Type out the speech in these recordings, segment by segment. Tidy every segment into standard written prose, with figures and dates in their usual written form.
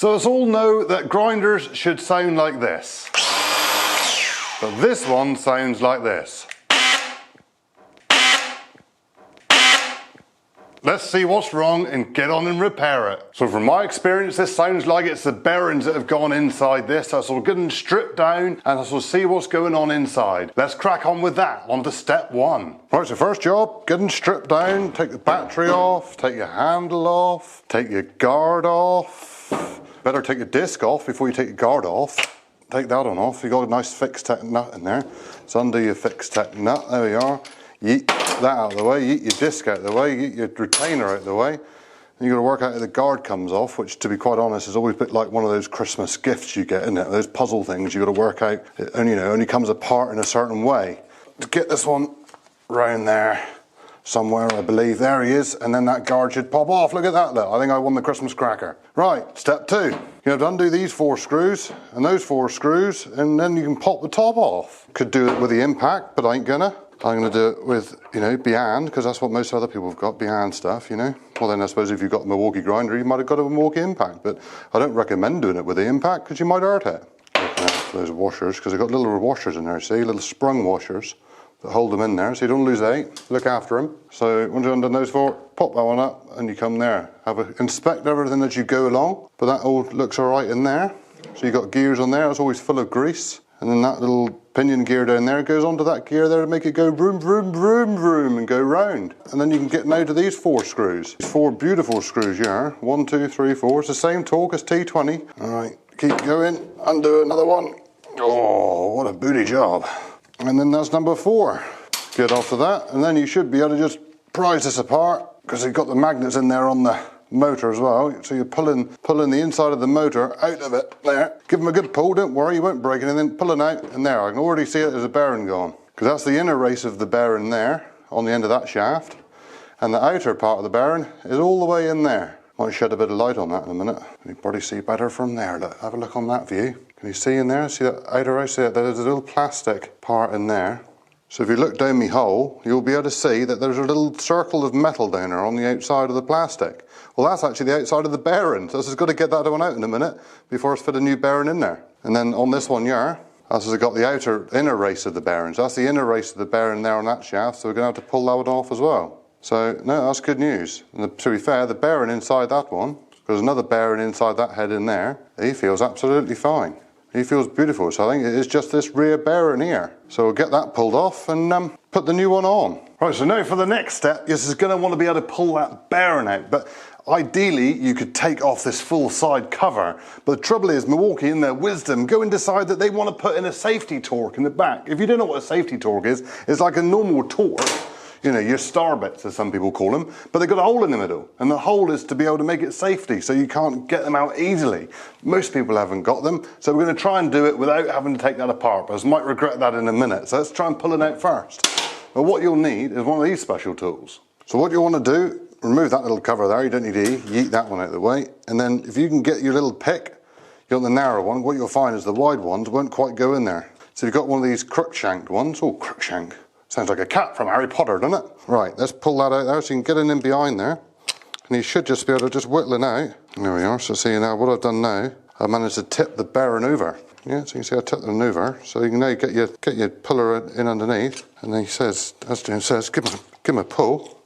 So us all know that grinders should sound like this. But this one sounds like this. Let's see what's wrong and get on and repair it. So from my experience, this sounds like it's the bearings that have gone inside this. So we'll get them stripped down and we'll see what's going on inside. Let's crack on with that. On to step one. Right, so first job, get them stripped down, take the battery off, take your handle off, take your guard off. Better take your disc off before you take your guard off. Take that one off. You've got a nice fixed tech nut in there. So undo your fixed tech nut, there we are. Yeet that out of the way, yeet your disc out of the way, yeet your retainer out of the way. And you've got to work out how the guard comes off, which to be quite honest is always a bit like one of those Christmas gifts you get, isn't it? Those puzzle things you've got to work out, it only comes apart in a certain way. To get this one round there somewhere, I believe, there he is, and then that guard should pop off. Look at that, look. I think I won the Christmas cracker. Right, step two. You have to undo these 4 screws and those 4 screws, and then you can pop the top off. Could do it with the impact, but I ain't gonna. I'm going to do it with, beyond, because that's what most other people have got, beyond stuff, Well, then I suppose if you've got a Milwaukee grinder, you might have got a Milwaukee impact, but I don't recommend doing it with the impact because you might hurt it. Looking after those washers, because they've got little washers in there, see, little sprung washers that hold them in there, so you don't lose 8. Look after them. So once you've undone those 4, pop that one up, and you come there. Inspect everything as you go along, but that all looks all right in there. So you've got gears on there, it's always full of grease. And then that little pinion gear down there goes onto that gear there to make it go vroom, vroom, vroom, vroom and go round. And then you can get now to these 4 screws. These 4 beautiful screws here. 1, 2, 3, 4. It's the same torque as T20. All right, keep going. Undo another one. Oh, what a booty job. And then that's number 4. Get off to that. And then you should be able to just prise this apart because you've got the magnets in there on the motor as well, so you're pulling the inside of the motor out of it there. Give them a good pull, don't worry, you won't break it, and then pulling out, and there, I can already see it, there's a bearing gone. Because that's the inner race of the bearing there, on the end of that shaft, and the outer part of the bearing is all the way in there. Might shed a bit of light on that in a minute. You can probably see better from there. Look, have a look on that view. Can you see in there? See that outer race there? There's a little plastic part in there. So if you look down my hole, you'll be able to see that there's a little circle of metal down there on the outside of the plastic. Well, that's actually the outside of the bearing. So this has got to get that one out in a minute before it's fit a new bearing in there. And then on this one here, this has got the inner race of the bearings. That's the inner race of the bearing there on that shaft, so we're going to have to pull that one off as well. So, no, that's good news. And to be fair, the bearing inside that one, there's another bearing inside that head in there, he feels absolutely fine. He feels beautiful, so I think it is just this rear bearing here. So we'll get that pulled off and put the new one on. Right, so now for the next step, this is going to want to be able to pull that bearing out, but ideally you could take off this full side cover. But the trouble is, Milwaukee in their wisdom go and decide that they want to put in a safety torque in the back. If you don't know what a safety torque is, it's like a normal torque. Your star bits, as some people call them, but they've got a hole in the middle, and the hole is to be able to make it safety, so you can't get them out easily. Most people haven't got them, so we're going to try and do it without having to take that apart, but I might regret that in a minute, so let's try and pull it out first. But what you'll need is one of these special tools. So what you want to do, remove that little cover there, you don't need to yeet that one out of the way, and then if you can get your little pick, you want the narrow one, what you'll find is the wide ones won't quite go in there. So you've got one of these crook-shanked ones, crook-shank. Sounds like a cat from Harry Potter, doesn't it? Right, let's pull that out there so you can get it in behind there. And you should just be able to just whittle it out. There we are, so see now what I've done now, I've managed to tip the bearing over. Yeah, so you can see I tipped it over. So you can now get your puller in underneath. And then he says, as James says, give him a pull.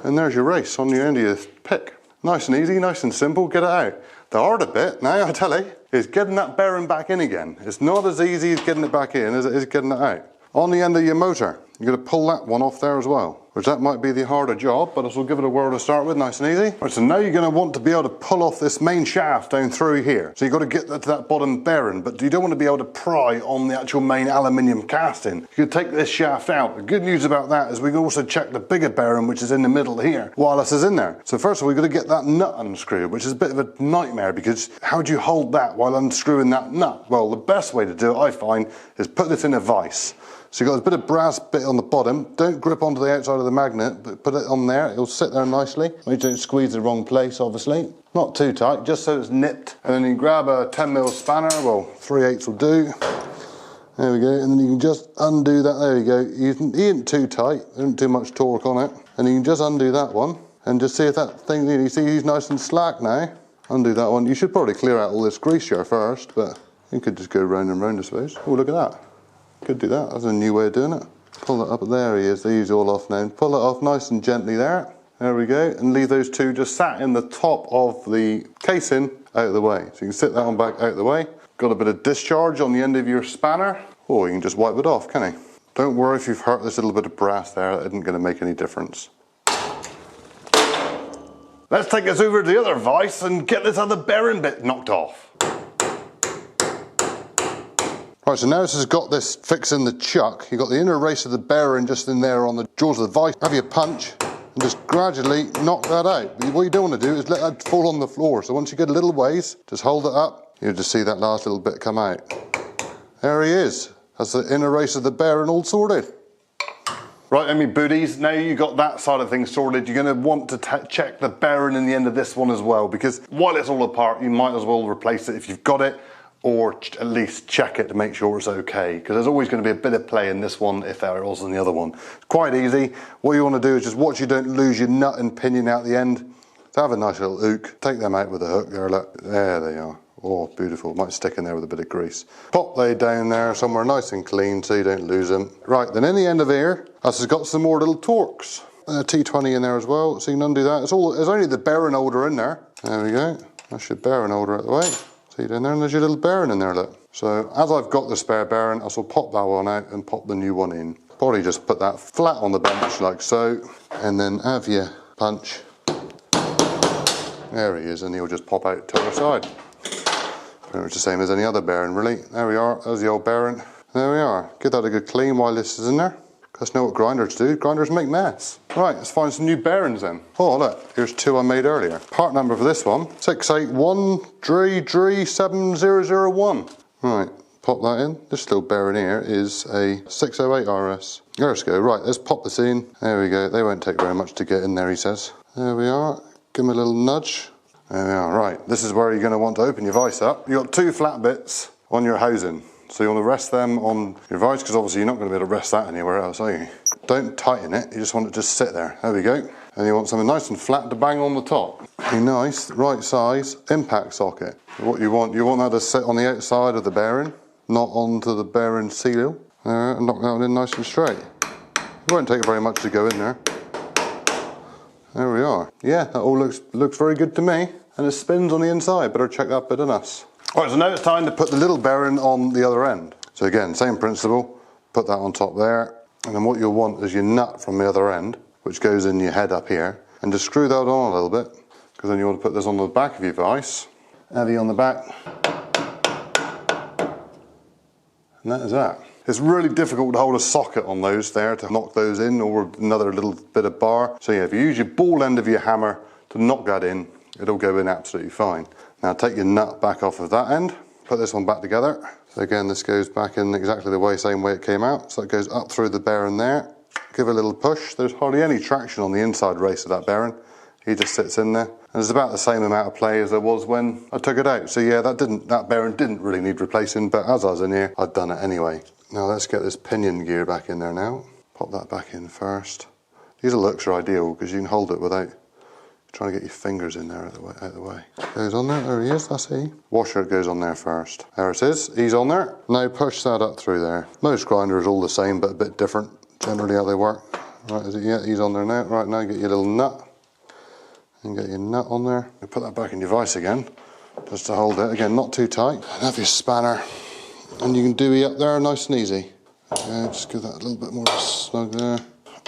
And there's your race on the end of your pick. Nice and easy, nice and simple, get it out. The harder bit, now I tell you, is getting that bearing back in again. It's not as easy as getting it back in as it is getting it out. On the end of your motor, you're going to pull that one off there as well, which that might be the harder job, but we'll give it a whirl to start with, nice and easy. Right, so now you're going to want to be able to pull off this main shaft down through here. So you've got to get to that bottom bearing, but you don't want to be able to pry on the actual main aluminium casting. You can take this shaft out. The good news about that is we can also check the bigger bearing, which is in the middle here, while this is in there. So first of all, we've got to get that nut unscrewed, which is a bit of a nightmare because how do you hold that while unscrewing that nut? Well, the best way to do it, I find, is put this in a vise. So you've got a bit of brass bit on the bottom. Don't grip onto the outside of the magnet, but put it on there. It'll sit there nicely. You don't squeeze the wrong place, obviously. Not too tight, just so it's nipped. And then you grab a 10mm spanner, well, 3/8 will do. There we go, and then you can just undo that. There you go. He isn't too tight, there isn't too much torque on it. And you can just undo that one, and just see if that thing, you see he's nice and slack now. Undo that one. You should probably clear out all this grease here first, but you could just go round and round, I suppose. Oh, look at that. Could do that. That's a new way of doing it. Pull it up. There he is. These all off now. Pull it off nice and gently there. There we go. And leave those two just sat in the top of the casing out of the way. So you can sit that one back out of the way. Got a bit of discharge on the end of your spanner. Or you can just wipe it off, can you? Don't worry if you've hurt this little bit of brass there. That isn't going to make any difference. Let's take us over to the other vise and get this other bearing bit knocked off. Right, so now this has got this fix in the chuck. You've got the inner race of the bearing just in there on the jaws of the vise. Have your punch and just gradually knock that out. What you don't want to do is let that fall on the floor. So once you get a little ways, just hold it up. You'll just see that last little bit come out. There he is. That's the inner race of the bearing all sorted. Right, then, me booties, now you got that side of things sorted, you're going to want to check the bearing in the end of this one as well, because while it's all apart, you might as well replace it if you've got it, or at least check it to make sure it's okay, because there's always going to be a bit of play in this one if there was in the other one. It's quite easy. What you want to do is just watch you don't lose your nut and pinion out the end. So have a nice little hook, take them out with a hook there, look, there they are. Oh, beautiful. Might stick in there with a bit of grease. Pop they down there somewhere nice and clean so you don't lose them. Right, then in the end of here, this has got some more little Torx. T20 in there as well, so you can undo that. There's only the bearing holder in there. There we go. That's your bearing holder out the way. See down there, and there's your little bearing in there, look. So as I've got the spare bearing, I shall pop that one out and pop the new one in. Probably just put that flat on the bench like so, and then have your punch. There he is, and he'll just pop out to our side. Pretty much the same as any other bearing, really. There we are, there's the old bearing. There we are. Give that a good clean while this is in there. Because know what grinders do, grinders make mess. Right, let's find some new bearings then. Oh look, here's two I made earlier. Part number for this one, 681337001. Right, pop that in. This little bearing here is a 608 RS. Let's go, right, let's pop this in. There we go, they won't take very much to get in there, he says. There we are, give him a little nudge. There we are, right, this is where you're going to want to open your vise up. You've got two flat bits on your housing. So you want to rest them on your vise, because obviously you're not going to be able to rest that anywhere else, are you? Don't tighten it, you just want it to sit there. There we go. And you want something nice and flat to bang on the top. A nice, right size impact socket. What you want that to sit on the outside of the bearing, not onto the bearing seal. And knock that one in nice and straight. It won't take very much to go in there. There we are. Yeah, that all looks very good to me. And it spins on the inside, better check that bit on us. Right, so now it's time to put the little bearing on the other end. So again, same principle, put that on top there. And then what you'll want is your nut from the other end, which goes in your head up here. And just screw that on a little bit, because then you want to put this on the back of your vise. Heavy on the back. And that is that. It's really difficult to hold a socket on those there to knock those in, or another little bit of bar. So yeah, if you use your ball end of your hammer to knock that in, it'll go in absolutely fine. Now take your nut back off of that end, put this one back together. So again, this goes back in exactly the same way it came out. So it goes up through the bearing there. Give it a little push. There's hardly any traction on the inside race of that bearing. He just sits in there. And it's about the same amount of play as there was when I took it out. So yeah, that bearing didn't really need replacing, but as I was in here, I'd done it anyway. Now let's get this pinion gear back in there now. Pop that back in first. These looks are ideal because you can hold it without trying to get your fingers in there out the way. Goes on there, there he is, that's he. Washer goes on there first. There it is, he's on there. Now push that up through there. Most grinders are all the same, but a bit different, generally how they work. Right, is it? Yeah, he's on there now. Right, now get your little nut. And get your nut on there. You put that back in your vise again, just to hold it. Again, not too tight. And have your spanner. And you can dewey up there nice and easy. Okay, just give that a little bit more snug there.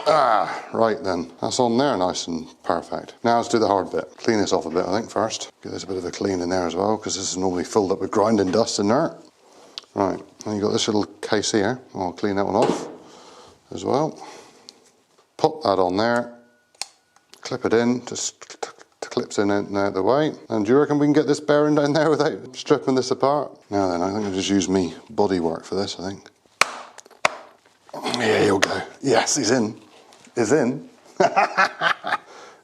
Ah, right then. That's on there nice and perfect. Now let's do the hard bit. Clean this off a bit, I think, first. Give this a bit of a clean in there as well, because this is normally filled up with grinding dust and dirt. Right, and you've got this little case here. I'll clean that one off as well. Pop that on there. Clip it in, just clips in and out the way. And do you reckon we can get this bearing down there without stripping this apart? Now then, I think I'll just use me body work for this, I think. Yeah, he'll go. Yes, he's in. He's in. And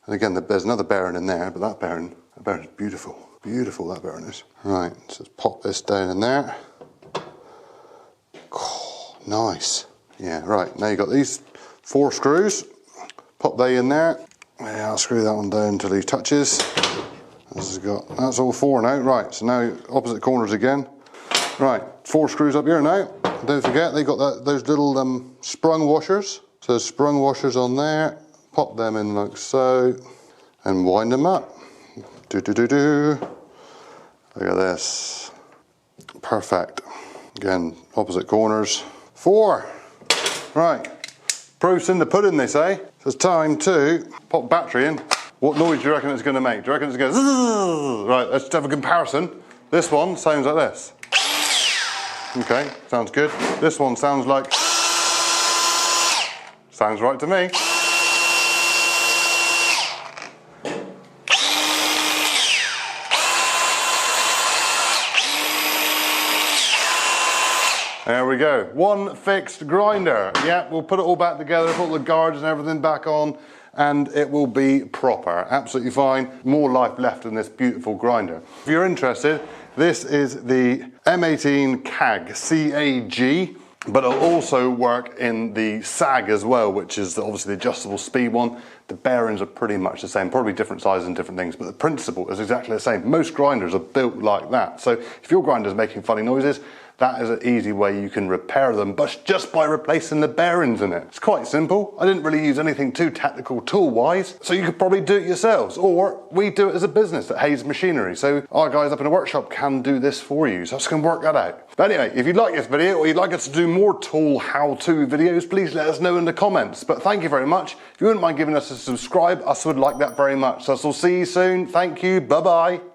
again, there's another bearing in there, but that bearing is beautiful. Beautiful, that bearing is. Right, so let's pop this down in there. Oh, nice. Yeah, right, now you've got these 4 screws. Pop they in there. Yeah, I'll screw that one down until he touches. That's all 4 now. Right, so now opposite corners again. Right, 4 screws up here now. Don't forget they got those little sprung washers. So sprung washers on there. Pop them in like so, and wind them up. Look at this. Perfect. Again, opposite corners. 4. Right. Proof's in the pudding, they say. So it's time to pop battery in. What noise do you reckon it's going to make? Do you reckon it's going to go? Right, let's have a comparison. This one sounds like this. Okay, sounds good. This one sounds like... Sounds right to me. There we go, 1 fixed grinder. Yeah, we'll put it all back together, put all the guards and everything back on, and it will be proper, absolutely fine. More life left in this beautiful grinder. If you're interested, this is the M18 CAG, C-A-G, but it'll also work in the SAG as well, which is obviously the adjustable speed one. The bearings are pretty much the same, probably different sizes and different things, but the principle is exactly the same. Most grinders are built like that. So if your grinder is making funny noises, that is an easy way you can repair them, but just by replacing the bearings in it. It's quite simple. I didn't really use anything too technical tool-wise, so you could probably do it yourselves, or we do it as a business at Hayes Machinery. So our guys up in the workshop can do this for you, so I can work that out. But anyway, if you'd like this video, or you'd like us to do more tool how-to videos, please let us know in the comments. But thank you very much. If you wouldn't mind giving us a subscribe, us would like that very much. So I'll see you soon. Thank you. Bye-bye.